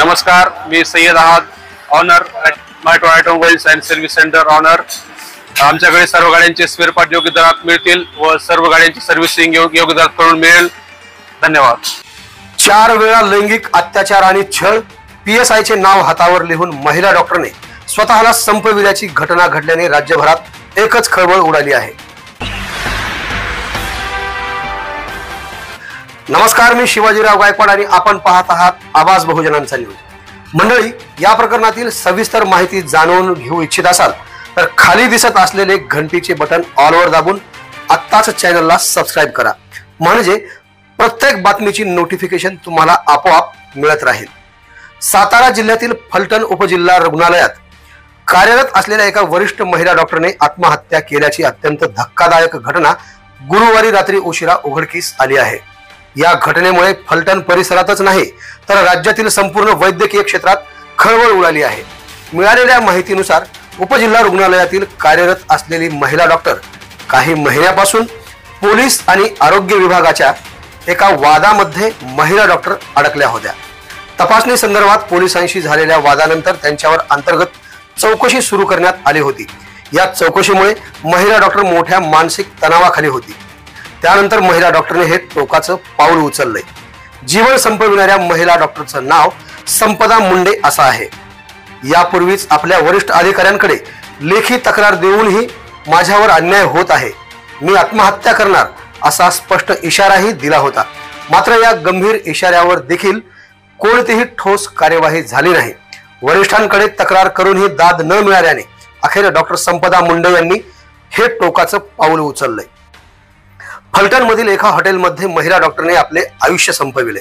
नमस्कार, मी सय्यद अहाद, ऑनर मायटो automobiles and service centre owner. आमच्याकडे सर्व गाड्यांचे स्पेअर पार्ट योग्य दरात मिळतील व सर्व गाड्यांची सर्व्हिसिंग योग्य दरात करून मिळेल। धन्यवाद। 4 वेळा लैंगिक अत्याचार आणि छळ, PSIचे नाव हातावर लिहून महिला डॉक्टरने स्वतःला संपविल्याची घटना घडल्याने राज्यभरात एकच खळबळ उडाली आहे। नमस्कार, मी शिवाजीराव गायकवाड आणि आपण पाहत आहात आवाज बहुजनांचा न्यूज। मंडळी, या प्रकरणातील सविस्तर माहिती जाणून घेऊ इच्छित असाल तर खाली दिसत असलेले घंटीचे बटन ऑलवर दाबून आत्ताच चॅनलला सबस्क्राइब करा, म्हणजे प्रत्येक बातमीची नोटिफिकेशन तुम्हाला आपोआप मिळत राहील। सातारा जिल्ह्यातील फलटण उपजिल्हा रुग्णालयात कार्यरत असलेल्या एका वरिष्ठ महिला डॉक्टरने आत्महत्या केल्याची अत्यंत धक्कादायक घटना गुरुवारी रात्री उशिरा उघडकीस आली आहे। या घटनेमुळे फलटण परिसरातच नाही तर राज्यातील संपूर्ण वैद्यकीय क्षेत्रात खळबळ उडाली आहे। मिळालेल्या माहितीनुसार उपजिल्हा रुग्णालयातील कार्यरत असलेली महिला डॉक्टर काही महिन्यापासून पोलीस आणि आरोग्य विभागाच्या एका वादामध्ये महिला डॉक्टर अडकल्या होत्या। तपासणी संदर्भात पोलिसांशी झालेल्या वादानंतर त्यांच्यावर अंतर्गत चौकशी सुरू करण्यात आली होती। या चौकशीमुळे महिला डॉक्टर मोठ्या मानसिक तणावाखाली होती। त्यानंतर महिला डॉक्टरने हे टोकाचं पाऊल उचललंय। जीवन संपविणाऱ्या महिला डॉक्टरचं नाव संपदा मुंडे असं आहे। यापूर्वीच आपल्या वरिष्ठ अधिकाऱ्यांकडे लेखी तक्रार देऊनही माझ्यावर अन्याय होत आहे, मी आत्महत्या करणार असा स्पष्ट इशाराही दिला होता। मात्र या गंभीर इशाऱ्यावर देखील कोणतीही ठोस कार्यवाही झाली नाही। वरिष्ठांकडे तक्रार करूनही दाद न मिळाल्याने अखेर डॉक्टर संपदा मुंडे यांनी हे टोकाचं पाऊल उचललंय। फलटण मधील एका हॉटेलमध्ये महिला डॉक्टरने आपले आयुष्य संपविले।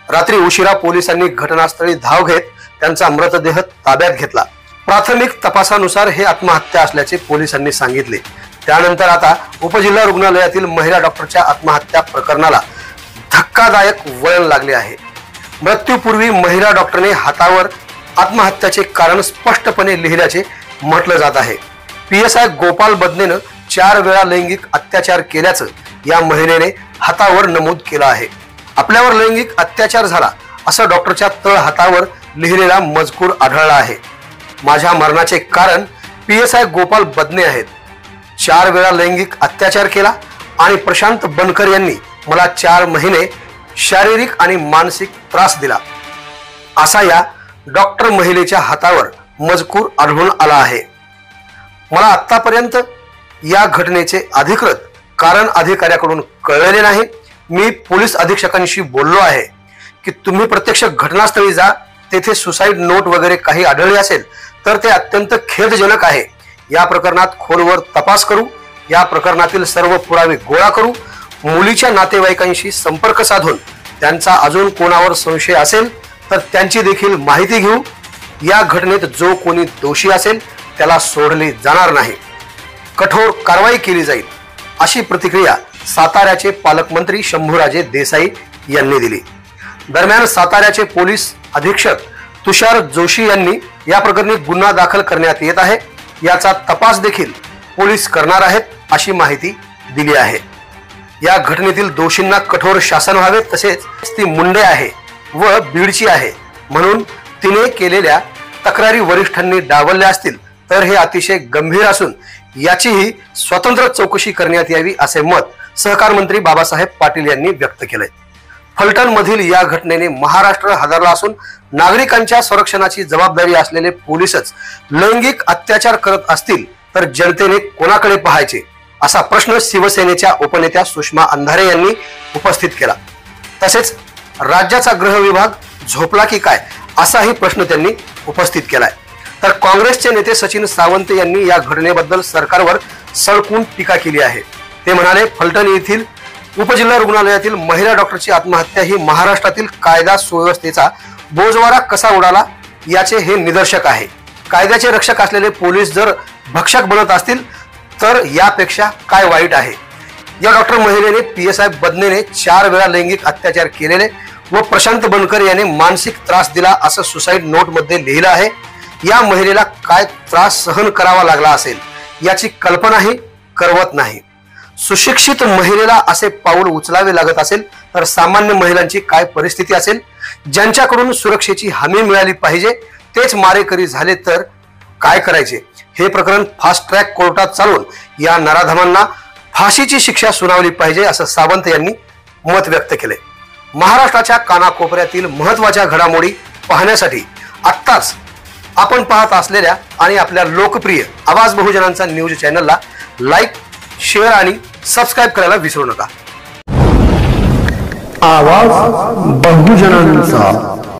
रात्री उशिरा पोलिसांनी घटनास्थळी धाव घेत त्यांचा मृतदेह ताब्यात घेतला। प्राथमिक तपासानुसार हे आत्महत्या असल्याचे पोलिसांनी सांगितले। त्यानंतर आता उपजिल्हा रुग्णालयातील महिला डॉक्टरच्या आत्महत्या प्रकरणाला धक्कादायक वळण लागले आहे। मृत्यूपूर्वी महिला डॉक्टरने हातावर आत्महत्याचे कारण स्पष्टपणे लिहिल्याचे म्हटलं जात आहे। PSI गोपाल बदनेनं 4 वेळा लैंगिक अत्याचार केल्याचं या महिलेने हातावर नमूद केलं आहे। आपल्यावर लैंगिक अत्याचार झाला असं डॉक्टरच्या तळ हातावर लिहिलेला मजकूर आढळला आहे। माझ्या मरणाचे कारण PSI गोपाल बदने आहेत। 4 वेळा लैंगिक अत्याचार केला आणि प्रशांत बनकर यांनी मला 4 महिने शारीरिक आणि मानसिक त्रास दिला असा या डॉक्टर महिलेच्या हातावर मजकूर आढळून आला आहे। मला आतापर्यंत या घटनेचे अधिकृत कारण अधिकाऱ्याकडून कळलेले नाही। मी पोलीस अधीक्षकांशी बोललो आहे की तुम्ही प्रत्यक्ष घटनास्थळी जा, तेथे सुसाईड नोट वगैरे काही आढळले असेल तर ते अत्यंत खेदजनक आहे। या प्रकरणात खोलवर तपास करू, या प्रकरणातील सर्व पुरावे गोळा करू, मुलीच्या नातेवाईकांशी संपर्क साधून त्यांचा अजून कोणावर संशय असेल तर त्यांची देखील माहिती घेऊ। या घटनेत जो कोणी दोषी असेल त्याला सोडले जाणार नाही, कठोर कारवाई केली जाईल अशी प्रतिक्रिया साताऱ्याचे पालकमंत्री शंभूराजे देसाई यांनी दिली। दरम्यान साताऱ्याचे पोलीस अधीक्षक तुषार जोशी यांनी या प्रकरणी गुन्हा दाखल करण्यात येत आहे, याचा तपास देखील पोलीस करणार आहेत अशी माहिती दिली आहे। या घटनेतील दोषींना कठोर शासन व्हावे, तसेच ती मुंडे आहे व बीडची आहे म्हणून तिने केलेल्या तक्रारी वरिष्ठांनी डावलल्या असतील तर हे अतिशय गंभीर असून याचीही स्वतंत्र चौकशी करण्यात यावी असे मत सहकार मंत्री बाबासाहेब पाटील यांनी व्यक्त केले। फलटण मधील या घटनेने महाराष्ट्र हादरला असून नागरिकांच्या संरक्षणाची जबाबदारी असलेले पोलीसच लैंगिक अत्याचार करत असतील तर जनतेने कोणाकडे पाहायचे असा प्रश्न शिवसेनेच्या उपनेत्या सुषमा अंधारे यांनी उपस्थित केला। तसेच राज्याचा गृह विभाग झोपला की काय असाही प्रश्न त्यांनी उपस्थित केलाय। तर काँग्रेसचे नेते सचिन सावंत यांनी या घटनेबद्दल सरकारवर सळकून टीका केली आहे। ते म्हणाले, फलटण येथील उपजिल्हा रुग्णालयातील महिला डॉक्टरची आत्महत्या ही महाराष्ट्रातील कायदा सुव्यवस्थेचा बोजवारा कसा उडाला याचे हे निदर्शक आहे। कायद्याचे रक्षक असलेले पोलीस जर भक्षक बनत असतील तर यापेक्षा काय वाईट आहे। या डॉक्टर महिलेने PSI बदनेने 4 वेळा लैंगिक अत्याचार केलेले व प्रशांत बनकर याने मानसिक त्रास दिला असं सुसाईड नोट मध्ये लिहिलं आहे। या महिलेला काय त्रास सहन करावा लागला असेल याची कल्पनाही करवत नाही। सुशिक्षित महिलेला असे पाऊल उचलावे लागत असेल तर सामान्य महिलांची काय परिस्थिती असेल ज्यांच्याकडून सुरक्षेची हमी मिळाली पाहिजे तेच मारेकरी झाले तर काय करायचे? हे प्रकरण फास्ट ट्रॅक कोर्टात चालवून या नराधमांना फाशीची शिक्षा सुनावली पाहिजे असं सावंत यांनी मत व्यक्त केले। महाराष्ट्राच्या कानाकोपऱ्यातील महत्त्वाच्या घडामोडी पाहण्यासाठी आत्ताच आपण पाहत असलेल्या आणि आपल्या लोकप्रिय आवाज बहुजनांचा न्यूज चॅनलला लाईक, शेअर आणि सबस्क्राईब करायला विसरू नका। आवाज बहुजनांचा।